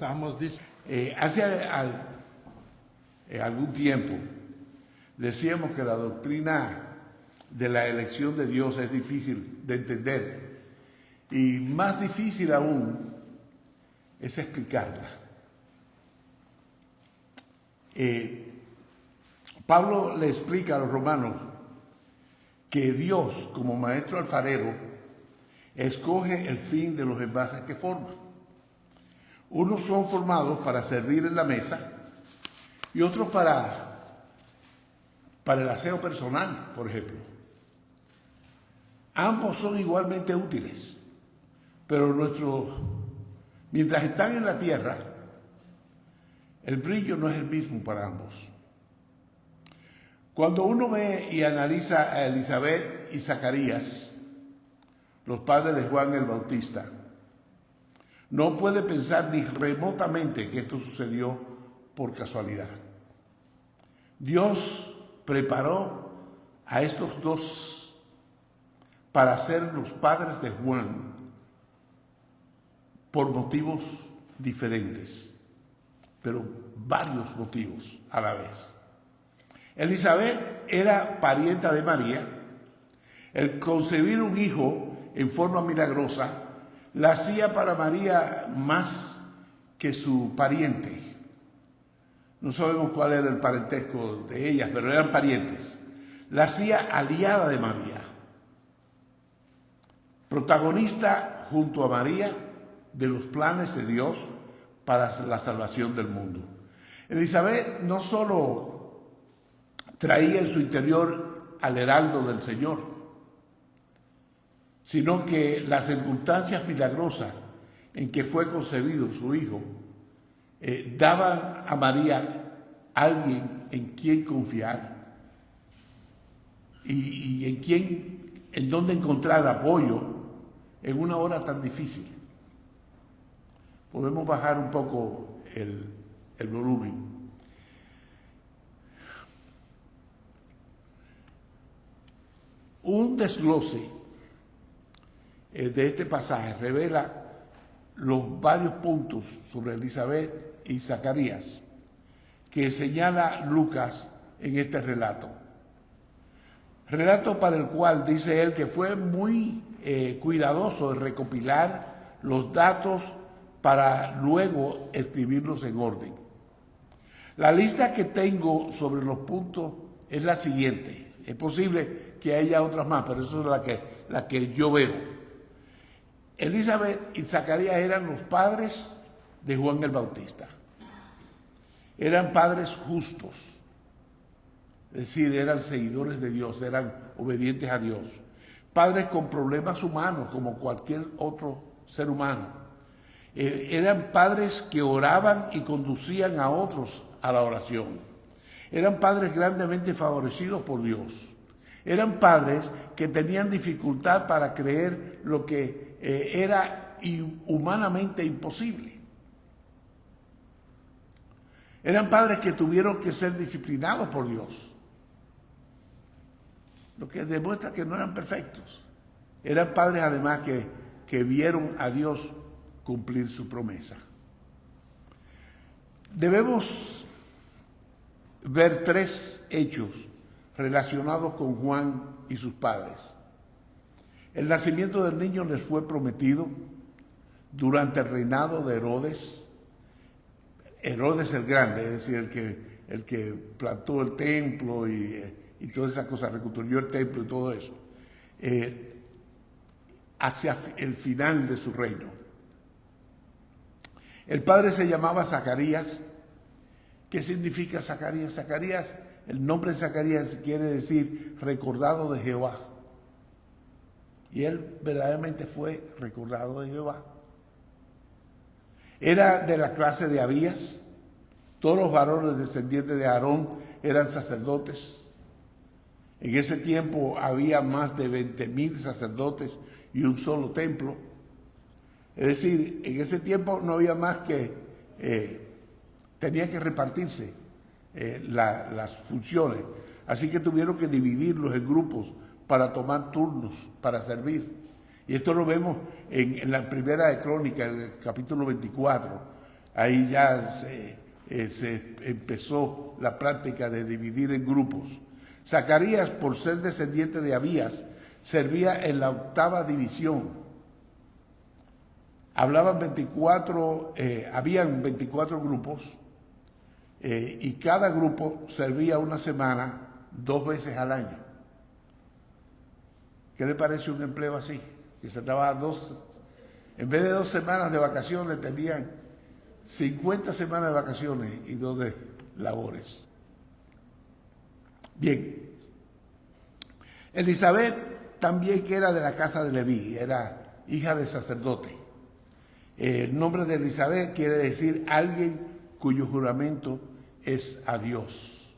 Hace algún tiempo decíamos que la doctrina de la elección de Dios es difícil de entender y más difícil aún es explicarla. Pablo le explica a los romanos que Dios, como maestro alfarero, escoge el fin de los envases que forma. Unos son formados para servir en la mesa y otros para el aseo personal, por ejemplo. Ambos son igualmente útiles, pero mientras están en la tierra, el brillo no es el mismo para ambos. Cuando uno ve y analiza a Elizabeth y Zacarías, los padres de Juan el Bautista, no puede pensar ni remotamente que esto sucedió por casualidad. Dios preparó a estos dos para ser los padres de Juan por motivos diferentes, pero varios motivos a la vez. Elizabeth era parienta de María. El concebir un hijo en forma milagrosa la hacía para María más que su pariente. No sabemos cuál era el parentesco de ellas, pero eran parientes. La hacía aliada de María, protagonista junto a María de los planes de Dios para la salvación del mundo. Elizabeth no solo traía en su interior al heraldo del Señor, sino que las circunstancias milagrosas en que fue concebido su hijo daban a María alguien en quien confiar y en donde encontrar apoyo en una hora tan difícil. Podemos bajar un poco el volumen. Un desglose de este pasaje revela los varios puntos sobre Elizabeth y Zacarías que señala Lucas en este relato. Relato para el cual dice él que fue muy cuidadoso de recopilar los datos para luego escribirlos en orden. La lista que tengo sobre los puntos es la siguiente. Es posible que haya otras más, pero eso es la que yo veo. Elizabeth y Zacarías eran los padres de Juan el Bautista. Eran padres justos, es decir, eran seguidores de Dios, eran obedientes a Dios. Padres con problemas humanos, como cualquier otro ser humano. Eran padres que oraban y conducían a otros a la oración. Eran padres grandemente favorecidos por Dios. Eran padres que tenían dificultad para creer lo que era humanamente imposible. Eran padres que tuvieron que ser disciplinados por Dios, lo que demuestra que no eran perfectos. Eran padres además que vieron a Dios cumplir su promesa. Debemos ver tres hechos relacionados con Juan y sus padres. El nacimiento del niño les fue prometido durante el reinado de Herodes el Grande, es decir, el que plantó el templo y todas esas cosas, reconstruyó el templo y todo eso, hacia el final de su reino. El padre se llamaba Zacarías. ¿Qué significa Zacarías? Zacarías, el nombre de Zacarías quiere decir recordado de Jehová. Y él verdaderamente fue recordado de Jehová. Era de la clase de Abías. Todos los varones descendientes de Aarón eran sacerdotes. En ese tiempo había más de 20,000 sacerdotes y un solo templo. Es decir, en ese tiempo no había más que tenía que repartirse las funciones. Así que tuvieron que dividirlos en grupos para tomar turnos, para servir. Y esto lo vemos en la primera de Crónicas, en el capítulo 24, Ahí ya se empezó la práctica de dividir en grupos. Zacarías, por ser descendiente de Abías, servía en la 8ª división. Habían 24 grupos y cada grupo servía una semana 2 veces al año. ¿Qué le parece un empleo así? Que se trabaja en vez de 2 semanas de vacaciones, tenían 50 semanas de vacaciones y 2 de labores. Bien. Elizabeth también, que era de la casa de Leví, era hija de sacerdote. El nombre de Elizabeth quiere decir alguien cuyo juramento es a Dios.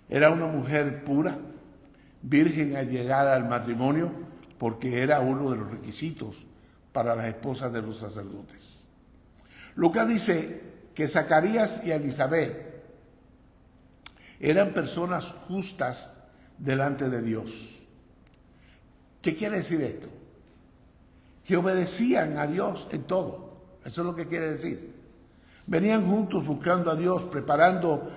Era una mujer pura, virgen al llegar al matrimonio, porque era uno de los requisitos para las esposas de los sacerdotes. Lucas dice que Zacarías y Elizabeth eran personas justas delante de Dios. ¿Qué quiere decir esto? Que obedecían a Dios en todo. Eso es lo que quiere decir. Venían juntos buscando a Dios, procurando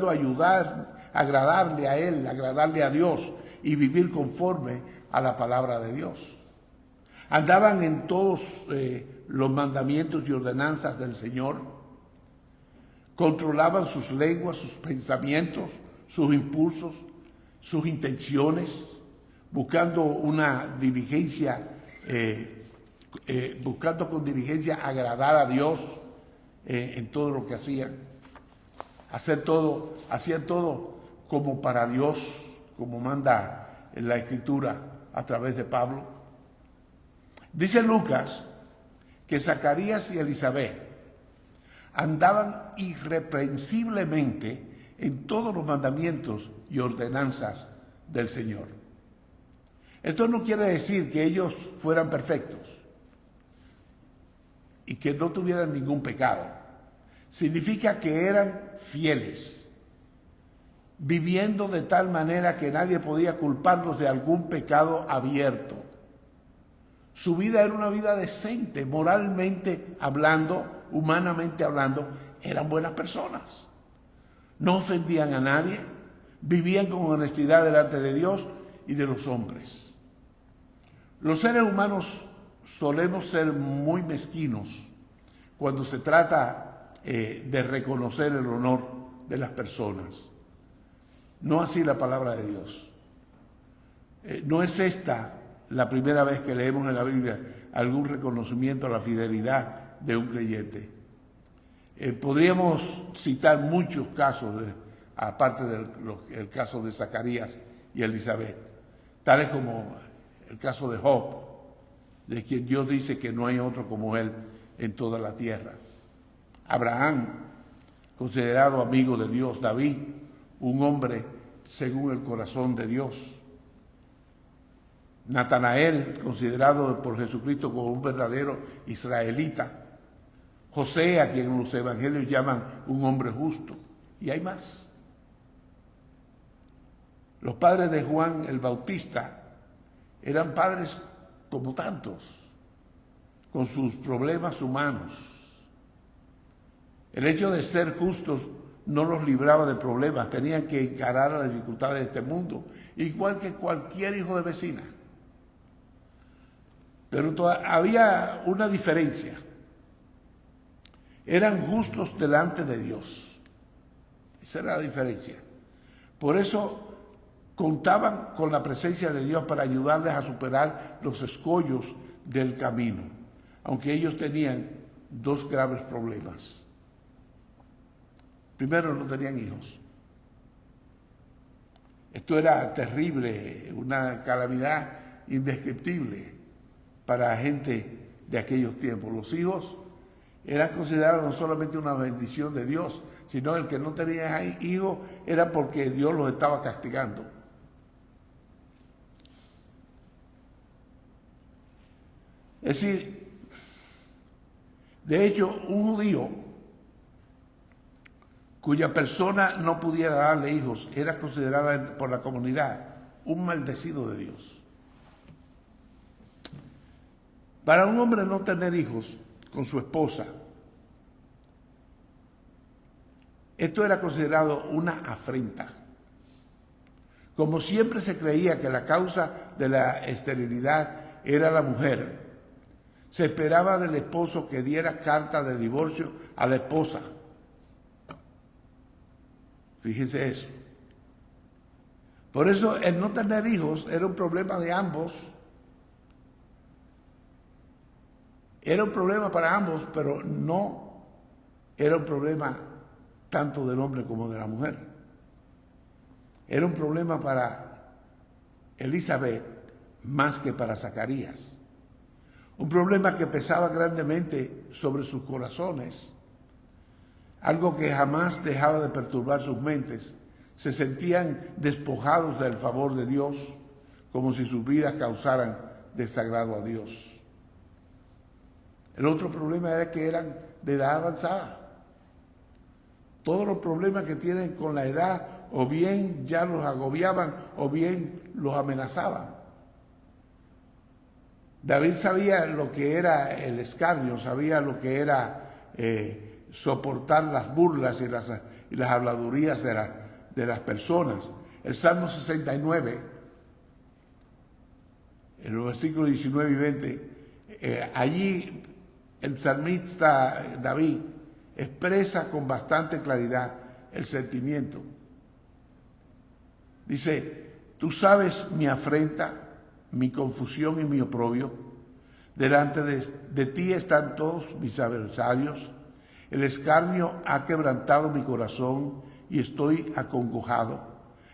ayudar, agradarle a Él, agradarle a Dios y vivir conforme a la palabra de Dios. Andaban en todos los mandamientos y ordenanzas del Señor. Controlaban sus lenguas, sus pensamientos, sus impulsos, sus intenciones, buscando una diligencia, buscando con diligencia agradar a Dios en todo lo que hacían. Hacían todo como para Dios, como manda en la Escritura a través de Pablo. Dice Lucas que Zacarías y Elizabeth andaban irreprensiblemente en todos los mandamientos y ordenanzas del Señor. Esto no quiere decir que ellos fueran perfectos y que no tuvieran ningún pecado. Significa que eran fieles, viviendo de tal manera que nadie podía culparlos de algún pecado abierto. Su vida era una vida decente, moralmente hablando, humanamente hablando, eran buenas personas. No ofendían a nadie, vivían con honestidad delante de Dios y de los hombres. Los seres humanos solemos ser muy mezquinos cuando se trata de reconocer el honor de las personas. No así la palabra de Dios. No es esta la primera vez que leemos en la Biblia algún reconocimiento a la fidelidad de un creyente. Podríamos citar muchos casos, aparte del caso de Zacarías y Elizabeth, tales como el caso de Job, de quien Dios dice que no hay otro como él en toda la tierra. Abraham, considerado amigo de Dios. David, un hombre según el corazón de Dios. Natanael, considerado por Jesucristo como un verdadero israelita. José, a quien los evangelios llaman un hombre justo. Y hay más. Los padres de Juan el Bautista eran padres como tantos, con sus problemas humanos. El hecho de ser justos no los libraba de problemas, tenían que encarar las dificultades de este mundo, igual que cualquier hijo de vecina. Pero había una diferencia. Eran justos delante de Dios. Esa era la diferencia. Por eso contaban con la presencia de Dios para ayudarles a superar los escollos del camino, aunque ellos tenían 2 graves problemas. Primero, no tenían hijos. Esto era terrible, una calamidad indescriptible para gente de aquellos tiempos. Los hijos eran considerados no solamente una bendición de Dios, sino el que no tenía hijos era porque Dios los estaba castigando. Es decir, de hecho, un judío cuya persona no pudiera darle hijos era considerada por la comunidad un maldecido de Dios. Para un hombre no tener hijos con su esposa Esto era considerado una afrenta. Como siempre se creía que la causa de la esterilidad era la mujer, se esperaba del esposo que diera carta de divorcio a la esposa. Fíjense eso. Por eso el no tener hijos era un problema de ambos. Era un problema para ambos, pero no era un problema tanto del hombre como de la mujer. Era un problema para Elizabeth más que para Zacarías. Un problema que pesaba grandemente sobre sus corazones, algo que jamás dejaba de perturbar sus mentes. Se sentían despojados del favor de Dios, como si sus vidas causaran desagrado a Dios. El otro problema era que eran de edad avanzada. Todos los problemas que tienen con la edad, o bien ya los agobiaban, o bien los amenazaban. David sabía lo que era el escarnio, sabía lo que era soportar las burlas y las habladurías de las personas. El Salmo 69, en los versículos 19 y 20, allí el salmista David expresa con bastante claridad el sentimiento. Dice: tú sabes mi afrenta, mi confusión y mi oprobio. Delante de ti están todos mis adversarios. El escarnio ha quebrantado mi corazón y estoy acongojado.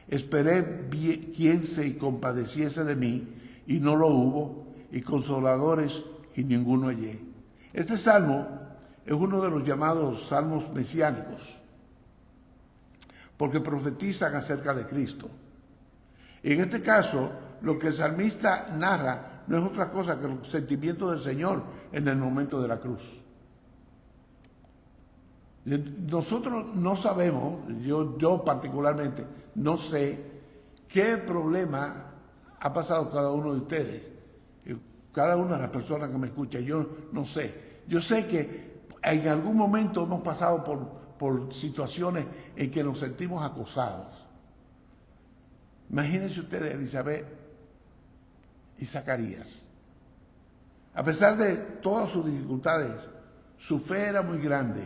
Esperé quien se compadeciese de mí y no lo hubo, y consoladores y ninguno hallé. Este salmo es uno de los llamados salmos mesiánicos, porque profetizan acerca de Cristo. Y en este caso, lo que el salmista narra no es otra cosa que los sentimientos del Señor en el momento de la cruz. Nosotros no sabemos, yo particularmente, no sé qué problema ha pasado cada uno de ustedes, cada una de las personas que me escuchan. Yo no sé. Yo sé que en algún momento hemos pasado por situaciones en que nos sentimos acosados. Imagínense ustedes Elizabeth y Zacarías. A pesar de todas sus dificultades, su fe era muy grande.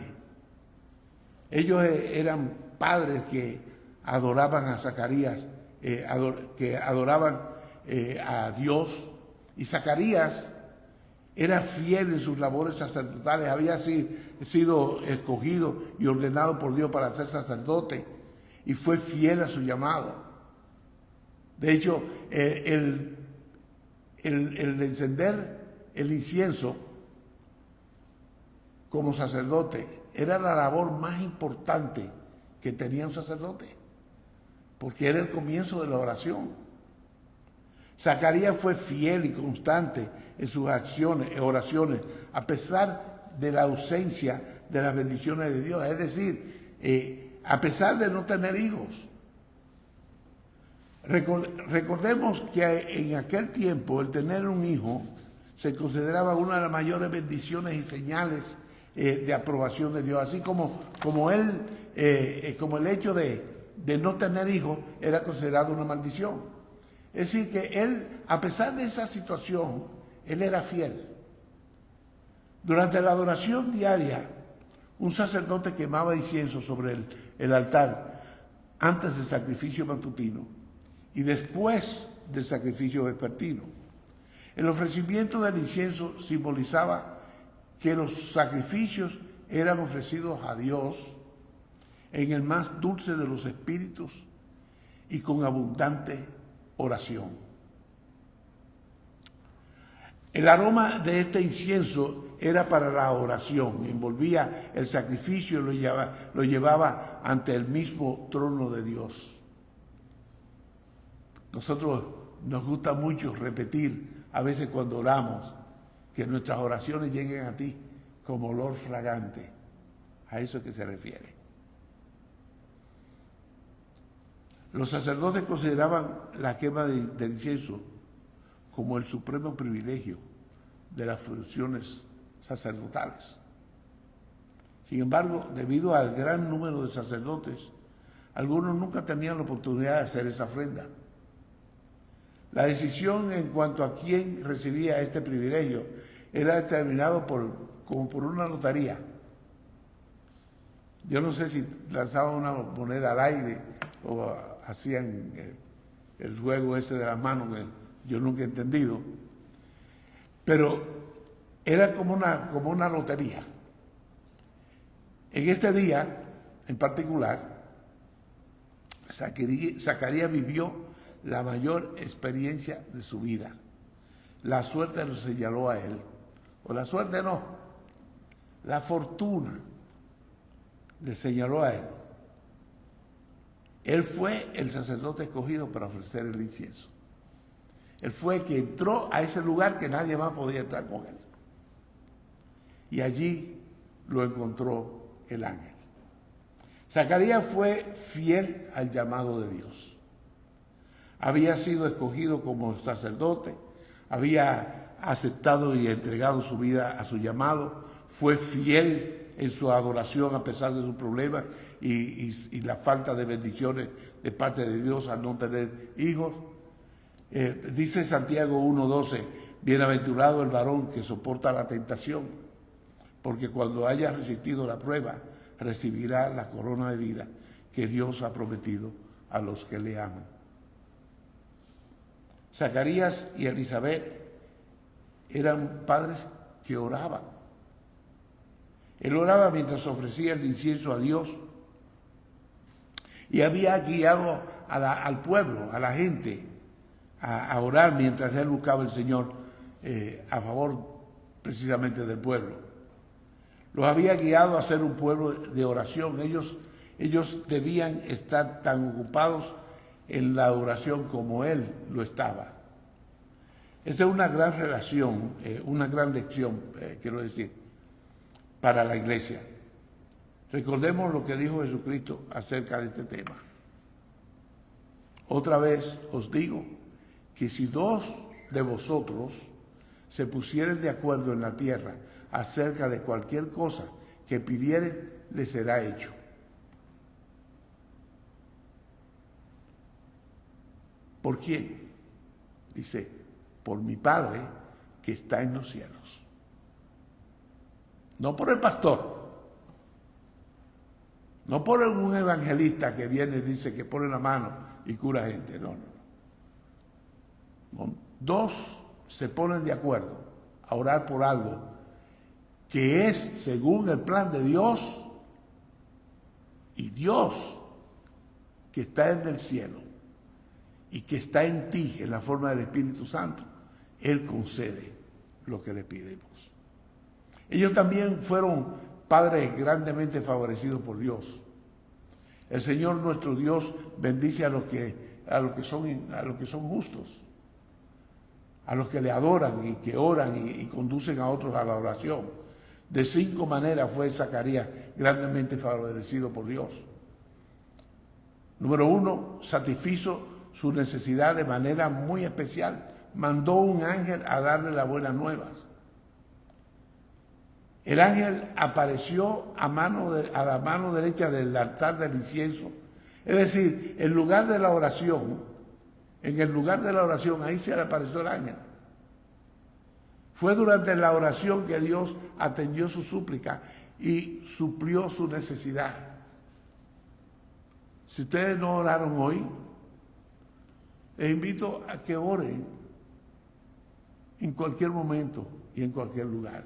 Ellos eran padres que adoraban a Zacarías, que adoraban a Dios. Y Zacarías era fiel en sus labores sacerdotales, había sido escogido y ordenado por Dios para ser sacerdote y fue fiel a su llamado. De hecho, el encender el incienso como sacerdote era la labor más importante que tenía un sacerdote, porque era el comienzo de la oración. Zacarías fue fiel y constante en sus oraciones, a pesar de la ausencia de las bendiciones de Dios, es decir, a pesar de no tener hijos. Recordemos que en aquel tiempo el tener un hijo se consideraba una de las mayores bendiciones y señales de aprobación de Dios, así como el hecho de no tener hijos era considerado una maldición. Es decir, que él, a pesar de esa situación, él era fiel. Durante la adoración diaria, un sacerdote quemaba incienso sobre el altar antes del sacrificio matutino y después del sacrificio vespertino. El ofrecimiento del incienso simbolizaba que los sacrificios eran ofrecidos a Dios en el más dulce de los espíritus y con abundante oración. El aroma de este incienso era para la oración, envolvía el sacrificio y lo llevaba ante el mismo trono de Dios. Nosotros nos gusta mucho repetir, a veces cuando oramos, que nuestras oraciones lleguen a ti como olor fragante. A eso es que se refiere. Los sacerdotes consideraban la quema del incienso como el supremo privilegio de las funciones sacerdotales. Sin embargo, debido al gran número de sacerdotes, algunos nunca tenían la oportunidad de hacer esa ofrenda. La decisión en cuanto a quién recibía este privilegio era determinado como por una lotería. Yo no sé si lanzaban una moneda al aire o hacían el juego ese de las manos que yo nunca he entendido, pero era como una lotería. En este día, en particular, Zacarías vivió la mayor experiencia de su vida. La suerte lo señaló a él, o la suerte no, la fortuna le señaló a él. Él fue el sacerdote escogido para ofrecer el incienso. Él fue el que entró a ese lugar que nadie más podía entrar con él. Y allí lo encontró el ángel. Zacarías fue fiel al llamado de Dios. Había sido escogido como sacerdote, había aceptado y entregado su vida a su llamado, fue fiel en su adoración a pesar de sus problemas y la falta de bendiciones de parte de Dios al no tener hijos. Dice Santiago 1:12, bienaventurado el varón que soporta la tentación, porque cuando haya resistido la prueba, recibirá la corona de vida que Dios ha prometido a los que le aman. Zacarías y Elizabeth eran padres que oraban. Él oraba mientras ofrecía el incienso a Dios y había guiado al pueblo, a la gente, a orar mientras él buscaba al Señor a favor precisamente del pueblo. Los había guiado a ser un pueblo de oración. Ellos debían estar tan ocupados en la oración como él lo estaba. Esa es una gran relación, una gran lección, quiero decir, para la iglesia. Recordemos lo que dijo Jesucristo acerca de este tema. Otra vez os digo que si dos de vosotros se pusieren de acuerdo en la tierra acerca de cualquier cosa que pidieren, les será hecho. ¿Por quién? Dice, por mi Padre que está en los cielos. No por el pastor, no por un evangelista que viene y dice que pone la mano y cura gente, no. Dos se ponen de acuerdo a orar por algo que es según el plan de Dios, y Dios que está en el cielo y que está en ti en la forma del Espíritu Santo, Él concede lo que le pedimos. Ellos también fueron padres grandemente favorecidos por Dios. El Señor nuestro Dios bendice a los que son justos, a los que le adoran y que oran y conducen a otros a la oración. De 5 maneras fue Zacarías grandemente favorecido por Dios. Número 1, satisfizo su necesidad de manera muy especial. Mandó un ángel a darle las buenas nuevas. El ángel apareció a la mano derecha del altar del incienso. Es decir, en lugar de la oración, ahí se le apareció el ángel. Fue durante la oración que Dios atendió su súplica y suplió su necesidad. Si ustedes no oraron hoy, les invito a que oren en cualquier momento y en cualquier lugar,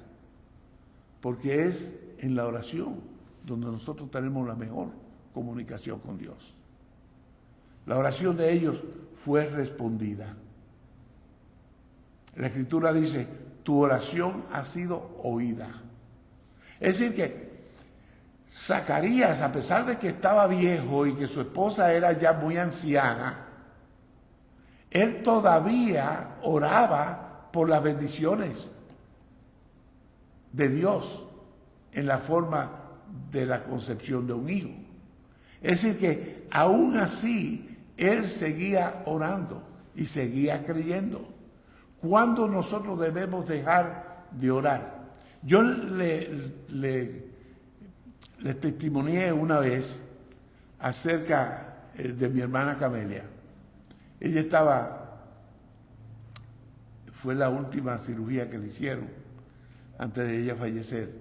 porque es en la oración donde nosotros tenemos la mejor comunicación con Dios. La oración de ellos fue respondida. La Escritura dice, tu oración ha sido oída. Es decir que Zacarías, a pesar de que estaba viejo y que su esposa era ya muy anciana, él todavía oraba por las bendiciones de Dios en la forma de la concepción de un hijo. Es decir que aún así él seguía orando y seguía creyendo. ¿Cuándo nosotros debemos dejar de orar? Yo le le testimonié una vez acerca de mi hermana Camelia. Ella fue la última cirugía que le hicieron antes de ella fallecer.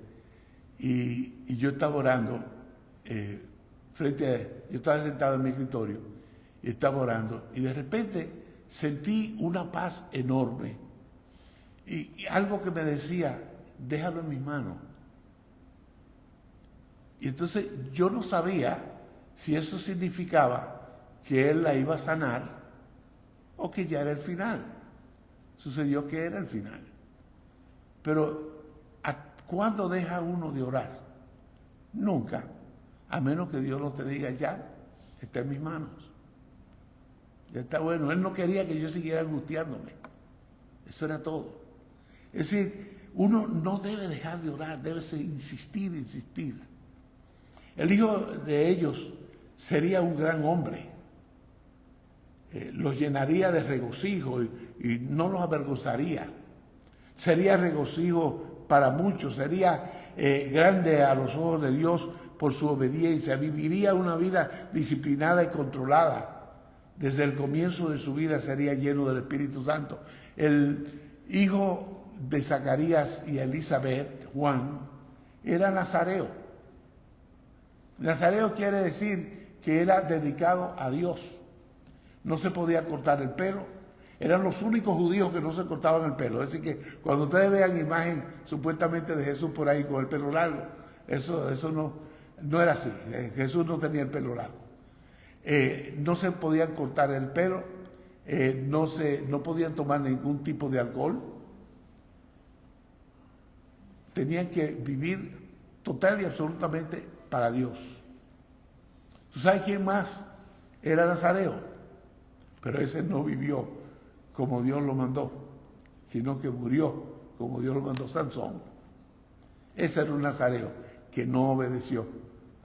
Y yo estaba orando, yo estaba sentado en mi escritorio y estaba orando, y de repente sentí una paz enorme y algo que me decía, déjalo en mis manos. Y entonces yo no sabía si eso significaba que él la iba a sanar o que ya era el final. Sucedió que era el final. Pero ¿cuándo deja uno de orar? Nunca, a menos que Dios no te diga, ya, está en mis manos. Ya está bueno. Él no quería que yo siguiera angustiándome. Eso era todo. Es decir, uno no debe dejar de orar, debe insistir, insistir. El hijo de ellos sería un gran hombre. Los llenaría de regocijo y no los avergonzaría. Sería regocijo para muchos, sería grande a los ojos de Dios por su obediencia. Viviría una vida disciplinada y controlada. Desde el comienzo de su vida sería lleno del Espíritu Santo. El hijo de Zacarías y Elizabeth, Juan, era nazareo. Nazareo quiere decir que era dedicado a Dios. No se podía cortar el pelo. Eran los únicos judíos que no se cortaban el pelo. Es decir que cuando ustedes vean imagen supuestamente de Jesús por ahí con el pelo largo, eso no era así. Jesús no tenía el pelo largo. No se podían cortar el pelo, no podían tomar ningún tipo de alcohol. Tenían que vivir total y absolutamente para Dios. ¿Tú sabes quién más era nazareo? Pero ese no vivió como Dios lo mandó, sino que murió como Dios lo mandó, Sansón. Ese era un nazareo que no obedeció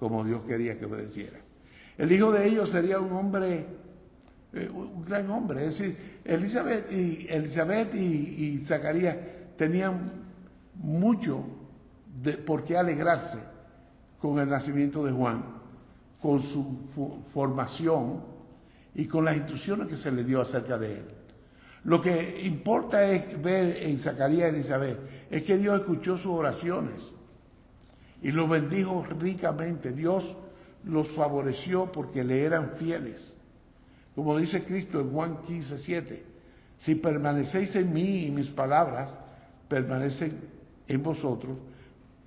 como Dios quería que obedeciera. El hijo de ellos sería un hombre, un gran hombre. Es decir, Elizabeth y Zacarías tenían mucho por qué alegrarse con el nacimiento de Juan, con su formación y con las instrucciones que se le dio acerca de él. Lo que importa es ver en Zacarías y Elizabeth es que Dios escuchó sus oraciones y los bendijo ricamente. Dios los favoreció porque le eran fieles. Como dice Cristo en Juan 15:7, si permanecéis en mí y mis palabras permanecen en vosotros,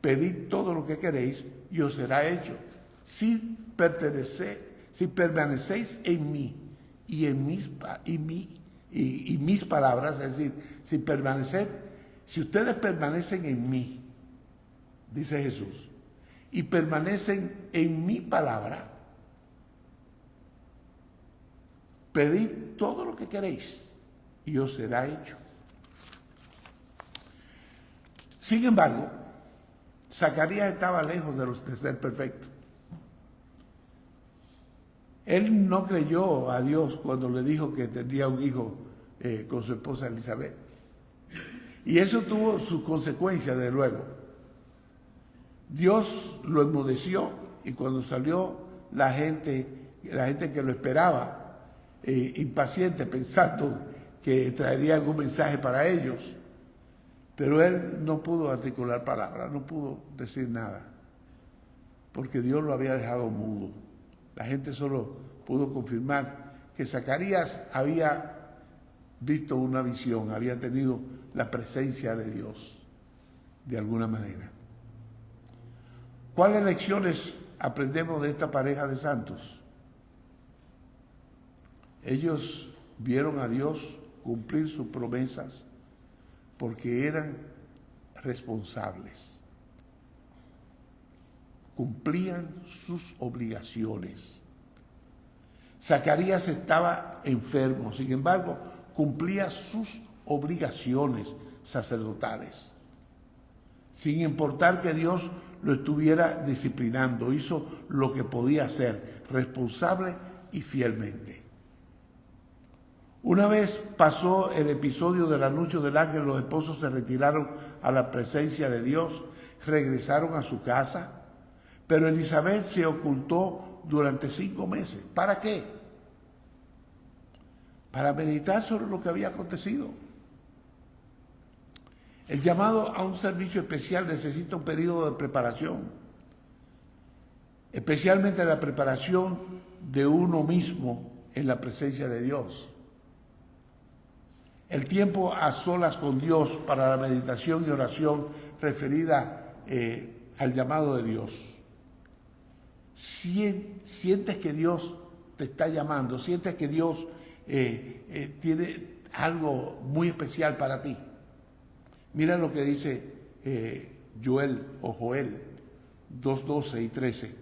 pedid todo lo que queréis y os será hecho. Si permanecéis en mí y en mis palabras, es decir, si ustedes permanecen en mí, dice Jesús, y permanecen en mi palabra, pedid todo lo que queréis y os será hecho. Sin embargo, Zacarías estaba lejos de ser perfecto. Él no creyó a Dios cuando le dijo que tendría un hijo con su esposa Elizabeth. Y eso tuvo sus consecuencias, de luego. Dios lo enmudeció y cuando salió la gente que lo esperaba, impaciente, pensando que traería algún mensaje para ellos, pero él no pudo articular palabras, no pudo decir nada, porque Dios lo había dejado mudo. La gente solo pudo confirmar que Zacarías había visto una visión, había tenido la presencia de Dios, de alguna manera. ¿Cuáles lecciones aprendemos de esta pareja de santos? Ellos vieron a Dios cumplir sus promesas porque eran responsables. Cumplían sus obligaciones. Zacarías estaba enfermo, sin embargo, cumplía sus obligaciones sacerdotales. Sin importar que Dios lo estuviera disciplinando, hizo lo que podía hacer, responsable y fielmente. Una vez pasó el episodio del anuncio del ángel, los esposos se retiraron a la presencia de Dios, regresaron a su casa, Pero Elizabeth se ocultó durante 5 meses. ¿Para qué? Para meditar sobre lo que había acontecido. El llamado a un servicio especial necesita un periodo de preparación, especialmente la preparación de uno mismo en la presencia de Dios. El tiempo a solas con Dios para la meditación y oración referida al llamado de Dios. Sientes que Dios te está llamando, sientes que Dios tiene algo muy especial para ti. Mira lo que dice Joel 2:12 y 13.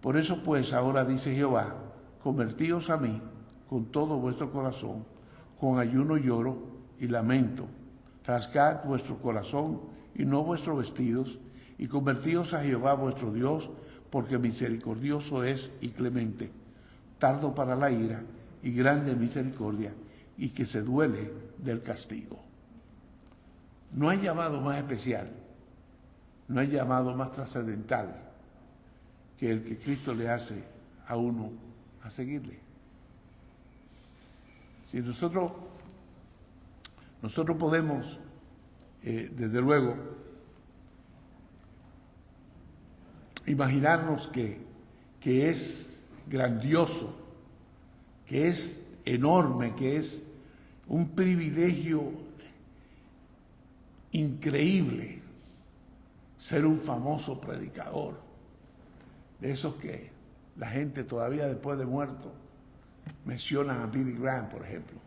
Por eso pues ahora dice Jehová, convertíos a mí con todo vuestro corazón, con ayuno, lloro y lamento. Rasgad vuestro corazón y no vuestros vestidos, y convertíos a Jehová vuestro Dios, porque misericordioso es y clemente, tardo para la ira y grande misericordia, y que se duele del castigo. No hay llamado más especial, no hay llamado más trascendental que el que Cristo le hace a uno a seguirle. Si nosotros podemos, desde luego, imaginarnos que es grandioso, que es enorme, que es un privilegio increíble ser un famoso predicador, de esos que la gente todavía después de muerto menciona a Billy Graham, por ejemplo.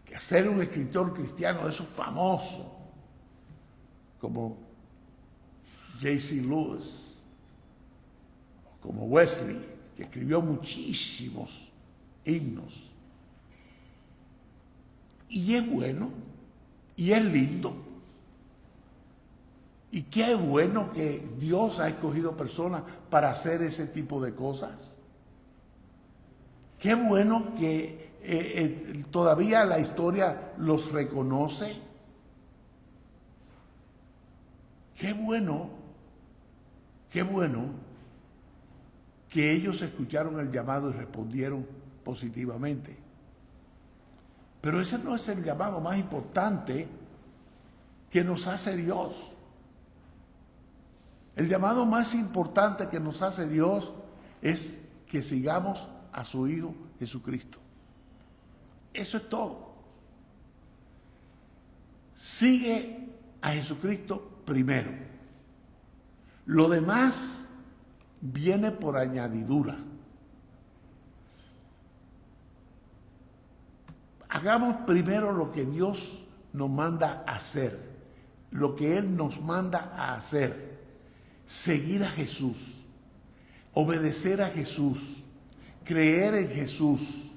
Que ser un escritor cristiano de esos famosos, como J.C. Lewis, como Wesley, que escribió muchísimos himnos. Y es bueno, y es lindo. Y qué bueno que Dios ha escogido personas para hacer ese tipo de cosas. Qué bueno que todavía la historia los reconoce. Qué bueno que ellos escucharon el llamado y respondieron positivamente. Pero ese no es el llamado más importante que nos hace Dios. El llamado más importante que nos hace Dios es que sigamos a su Hijo Jesucristo. Eso es todo. Sigue a Jesucristo primero. Lo demás viene por añadidura. Hagamos primero lo que Dios nos manda a hacer, lo que Él nos manda a hacer. Seguir a Jesús, obedecer a Jesús, creer en Jesús,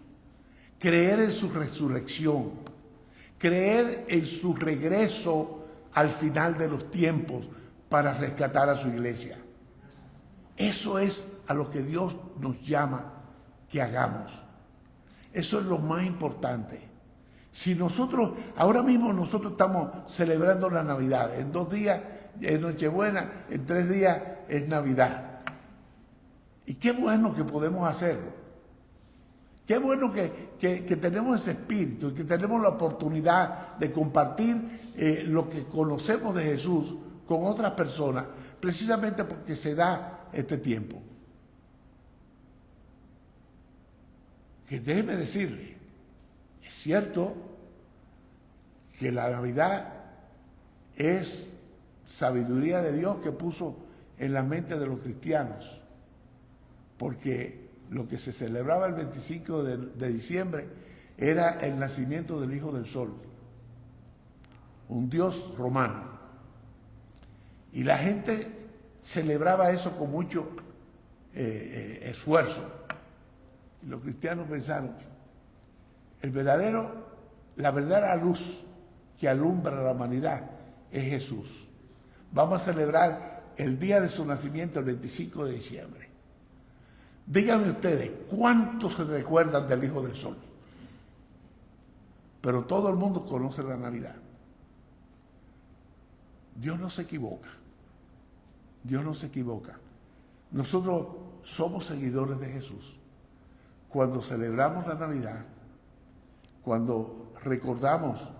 creer en su resurrección, creer en su regreso al final de los tiempos para rescatar a su iglesia. Eso es a lo que Dios nos llama que hagamos. Eso es lo más importante. Si nosotros, ahora mismo nosotros estamos celebrando la Navidad, en 2 días es Nochebuena, en 3 días es Navidad. Y qué bueno que podemos hacerlo. Qué bueno que tenemos ese espíritu y que tenemos la oportunidad de compartir lo que conocemos de Jesús con otras personas, precisamente porque se da este tiempo. Que déjeme decirle, es cierto que la Navidad es sabiduría de Dios que puso en la mente de los cristianos, porque lo que se celebraba el 25 de diciembre era el nacimiento del Hijo del Sol, un dios romano. Y la gente celebraba eso con mucho esfuerzo. Y los cristianos pensaron, la verdadera luz que alumbra a la humanidad es Jesús. Vamos a celebrar el día de su nacimiento el 25 de diciembre. Díganme ustedes, ¿cuántos se recuerdan del Hijo del Sol? Pero todo el mundo conoce la Navidad. Dios no se equivoca. Dios no se equivoca. Nosotros somos seguidores de Jesús. Cuando celebramos la Navidad, cuando recordamos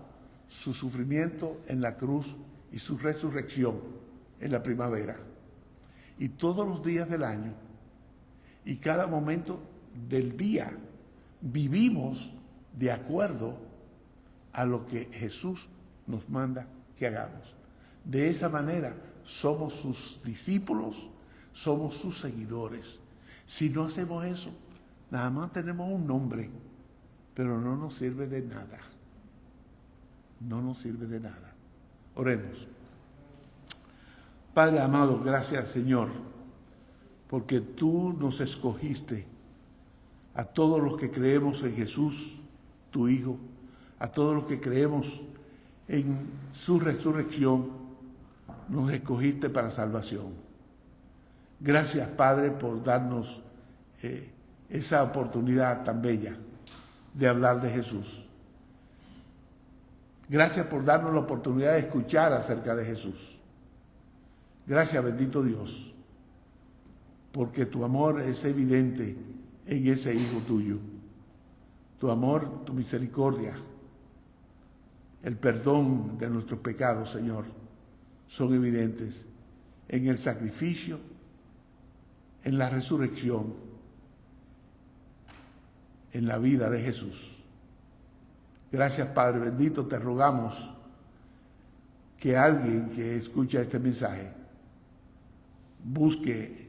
su sufrimiento en la cruz y su resurrección en la primavera, y todos los días del año, y cada momento del día, vivimos de acuerdo a lo que Jesús nos manda que hagamos. De esa manera somos sus discípulos, somos sus seguidores. Si no hacemos eso, nada más tenemos un nombre, pero no nos sirve de nada. No nos sirve de nada. Oremos. Padre amado, gracias Señor, porque tú nos escogiste a todos los que creemos en Jesús, tu Hijo, a todos los que creemos en su resurrección, nos escogiste para salvación. Gracias, Padre, por darnos esa oportunidad tan bella de hablar de Jesús. Gracias por darnos la oportunidad de escuchar acerca de Jesús. Gracias, bendito Dios, porque tu amor es evidente en ese Hijo tuyo. Tu amor, tu misericordia, el perdón de nuestros pecados, Señor, son evidentes en el sacrificio, en la resurrección, en la vida de Jesús. Gracias, Padre bendito, te rogamos que alguien que escucha este mensaje busque,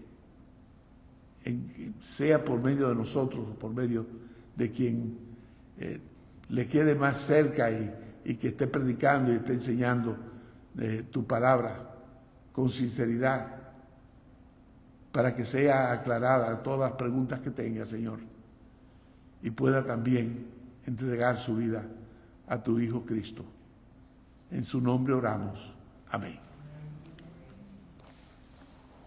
sea por medio de nosotros o por medio de quien le quede más cerca y que esté predicando y esté enseñando tu palabra con sinceridad, para que sea aclarada todas las preguntas que tenga, Señor, y pueda también entregar su vida a tu Hijo Cristo. En su nombre oramos. Amén.